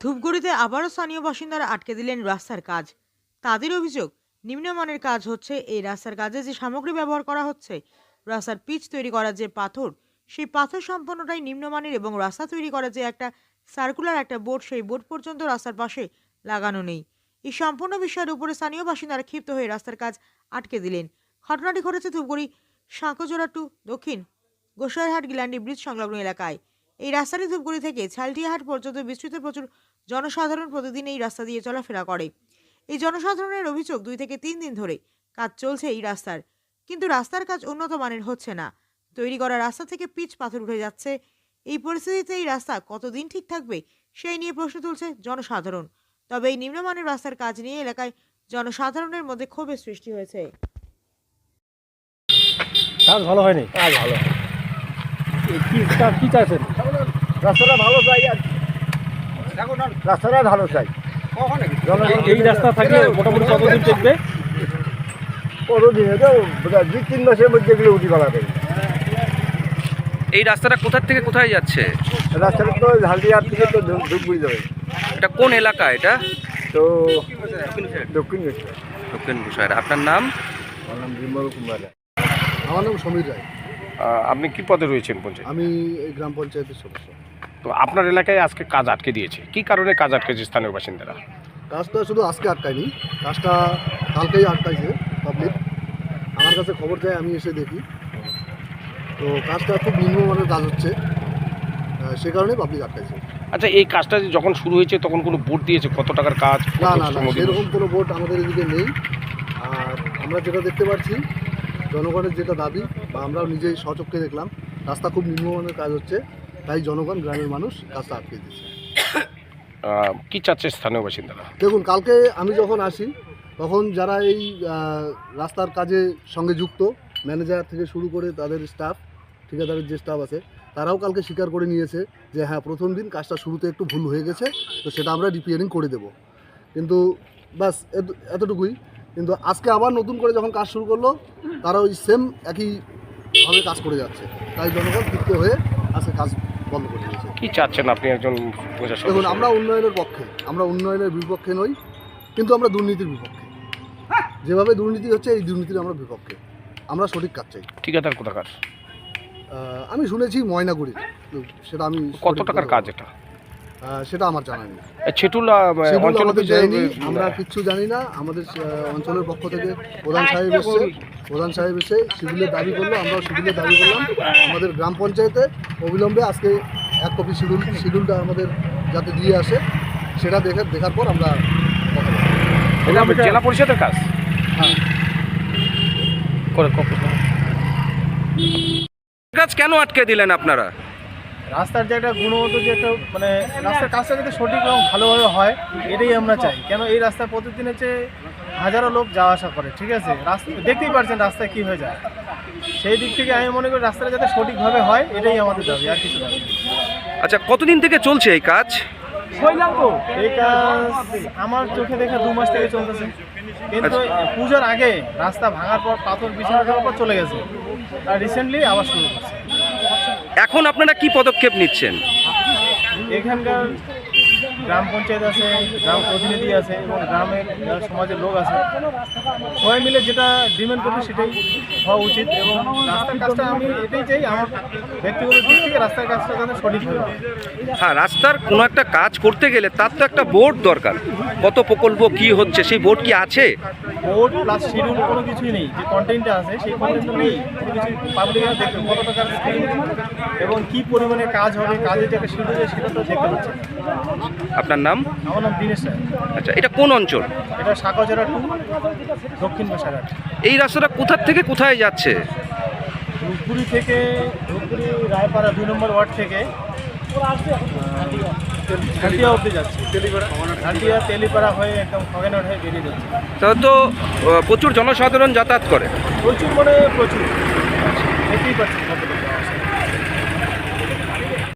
ধূপগুড়িতে আবারও স্থানীয় বাসিন্দারা আটকে দিলেন রাস্তার কাজ। তাদের অভিযোগ, নিম্নমানের কাজ হচ্ছে। এই রাস্তার কাজে যে সামগ্রী ব্যবহার করা হচ্ছে, রাস্তার পিচ তৈরি করার যে পাথর, সেই পাথর সম্পূর্ণটাই নিম্নমানের এবং রাস্তা তৈরি করার যে একটা সার্কুলার একটা বোর্ড, সেই বোর্ড পর্যন্ত রাস্তার পাশে লাগানো নেই। এই সম্পূর্ণ বিষয়ের উপরে স্থানীয় বাসিন্দারা ক্ষিপ্ত হয়ে রাস্তার কাজ আটকে দিলেন। ঘটনাটি ঘটেছে ধূপগুড়ি সাঁকোজোড়া টু দক্ষিণ গোসাইরহাট গিলান্ডি ব্রিজ সংলগ্ন এলাকায়। এই রাস্তাটি ধূপগুড়ি থেকে ছালটিয়াহাট পর্যন্ত বিস্তৃত। প্রচুর জনসাধারণ প্রতিদিন এই রাস্তা দিয়ে চলাফেরা করে। এই জনসাধারণের অভিযোগ, 2 থেকে 3 দিন ধরে কাজ চলছে এই রাস্তার, কিন্তু রাস্তার কাজ উন্নত মানের হচ্ছে না। তৈরি করা রাস্তা থেকে পিচ পাথর উঠে যাচ্ছে। এই পরিস্থিতিতে এই রাস্তা কতদিন ঠিক থাকবে সেই নিয়ে প্রশ্ন তুলছে জনসাধারণ। তবে এই নিম্নমানের রাস্তার কাজ নিয়ে এলাকায় জনসাধারণের মধ্যে ক্ষোভের সৃষ্টি হয়েছে। কাজ ভালো হয়নি। কাজ ভালো হয়। কি চাইছেন? রাস্তাটা ভালো চাই আর রাস্তাটা ভালো চাই। এই রাস্তা থাকলে মোটামুটি কতদিন টিকবে? কতদিনে তো 2-3 মাসের মধ্যে এগুলো উঠি করা দেবে। এই রাস্তাটা কোথা থেকে কোথায় যাচ্ছে? রাস্তাটা তো ঝালদিয়ার থেকে তো ধূপগুড়ি যাবে। এটা কোন এলাকা? এটা তো দক্ষিণ দক্ষিণ গোসাইরহাট। আপনার নাম? আমার নাম বিমল কুমার রায়। আমার নাম সমীর রায়। আপনি কি পদে রয়েছেন পঞ্চায়েত? আমি এই গ্রাম পঞ্চায়েতের সদস্য। তো আপনার এলাকায় আজকে কাজ আটকে দিয়েছে, কি কারণে কাজ আটকেছে স্থানীয় বাসিন্দারা? কাজটা শুধু আজকে আটকায়নি, কাজটা কালকেই আটকাইছে পাবলিক। আমার কাছে খবর যায়, আমি এসে দেখি। তো কাজটা খুব নিম্নমানের কাজ হচ্ছে, সে কারণে পাবলিক আটকাইছে। আচ্ছা, এই কাজটা যখন শুরু হয়েছে তখন কোনো বোর্ড দিয়েছে কত টাকার কাজ? না, সেরকম কোনো বোর্ড আমাদের এদিকে নেই। আর আমরা যেটা দেখতে পাচ্ছি, জনগণের যেটা দাবি বা আমরাও নিজেই স্বচক্ষে দেখলাম, রাস্তা খুব নিম্নমানের কাজ হচ্ছে, তাই জনগণ, গ্রামের মানুষ কাজটা আটকে দিচ্ছে। কি চাচ্ছে স্থানীয় বাসিন্দারা? দেখুন, কালকে আমি যখন আসি তখন যারা এই রাস্তার কাজে সঙ্গে যুক্ত, ম্যানেজার থেকে শুরু করে তাদের স্টাফ, ঠিকাদারের যে স্টাফ আছে, তারাও কালকে স্বীকার করে নিয়েছে যে হ্যাঁ, প্রথম দিন কাজটা শুরুতে একটু ভুল হয়ে গেছে, তো সেটা আমরা রিপেয়ারিং করে দেব। কিন্তু বাস এতটুকুই। কিন্তু আজকে আবার নতুন করে যখন কাজ শুরু করলো, তারা ওই সেম একইভাবে কাজ করে যাচ্ছে, তাই জনগণ ক্ষিপ্ত হয়ে আজকে কাজ বন্ধ করে দিয়েছে। কি চাচ্ছেন আপনি একজন প্রশাসক? দেখুন, আমরা উন্নয়নের পক্ষে, আমরা উন্নয়নের বিপক্ষে নই, কিন্তু আমরা দুর্নীতির বিপক্ষে। যেভাবে দুর্নীতি হচ্ছে, এই দুর্নীতির আমরা বিপক্ষে। আমরা সঠিক কাজ চাই। ঠিকাদার কোথাকার? আমি শুনেছি ময়নাগুড়ির, সেটা আমি কত টাকার কাজ এটা? সেটা আমার জানা নেই। ছেটুল সেগুলো অঞ্চল আমাদের যায়নি, আমরা কিচ্ছু জানি না। আমাদের অঞ্চলের পক্ষ থেকে প্রধান সাহেব এসে শিডিউলের দাবি করলো, আমরাও শিডিউলের দাবি করলাম। আমাদের গ্রাম পঞ্চায়েতে অবিলম্বে আজকে 1 কপি শিডিউলটা আমাদের যাতে দিয়ে আসে, সেটা দেখার পর আমরা কথা বলব। এটা জেলা পরিষদের কাজ? হ্যাঁ। কাজ কেন আটকে দিলেন আপনারা? রাস্তার যে একটা গুণগত যে একটা মানে রাস্তার কাজটা যাতে সঠিক এবং ভালোভাবে হয়, এটাই আমরা চাই। কেন এই রাস্তায় প্রতিদিন হচ্ছে হাজারো লোক যাওয়া আসা করে, ঠিক আছে? রাস্তা দেখতেই পারছেন রাস্তায় কী হয়ে যায়। সেই দিক থেকে আমি মনে করি রাস্তাটা যাতে সঠিকভাবে হয়, এটাই আমাদের দাবি, আর কিছু দাবি। আচ্ছা, কতদিন থেকে চলছে এই কাজ? এই কাজ আমার চোখে দেখে 2 মাস থেকে চলতেছে, কিন্তু পূজার আগে রাস্তা ভাঙার পর পাথর বিছানা দেওয়ার পর চলে গেছে, আর রিসেন্টলি আবার শুরু করছে। এখন আপনারা কি পদক্ষেপ নিচ্ছেন? এখানকার গ্রাম পঞ্চায়েত আছে, গ্রাম প্রতিনিধি আছে এবং গ্রামের যারা সমাজের লোক আছে, সবাই মিলে যেটা ডিমান্ড করবে সেটাই হওয়া উচিত। এবং রাস্তার কাজটা আমি এটাই চাই, আমার ব্যক্তিগত দিক থেকে রাস্তার কাজটা যাতে সঠিক হয়। হ্যাঁ, রাস্তার কোনো একটা কাজ করতে গেলে তার তো একটা বোর্ড দরকার। কত প্রকল্প কি হচ্ছে, সেই বোর্ড কি আছে? বোর্ড প্লাস শিডিউল কোনো কিছুই নেই। যে কন্টেন্টটা আছে সেই কন্টেন্টটা নেই, কোনো কিছু পাবলিক দেখবে কত টাকার স্ক্রিন এবং কী পরিমাণে কাজ হবে, কাজের যে একটা শিডিউল সেটা তো দেখতে পাচ্ছে। আপনার নাম? আমার নাম দিনেশ রায়। আচ্ছা, এটা কোন অঞ্চল? এটা সাঁকোজোড়া টু দক্ষিণ গোসাইরহাট। এই রাস্তাটা কোথা থেকে কোথায় যাচ্ছে? ধূপগুড়ি থেকে, ধূপগুড়ি রায়পাড়া 2 নম্বর ওয়ার্ড থেকে ঘাটিয়া অবধি যাচ্ছে। ঘাটিয়া তেলিপাড়া হয়ে একদম খগেনহাট হয়ে বেরিয়ে যাচ্ছে। তাহলে তো প্রচুর জনসাধারণ যাতায়াত করে। প্রচুর মানে প্রচুর, দেখতেই পাচ্ছি।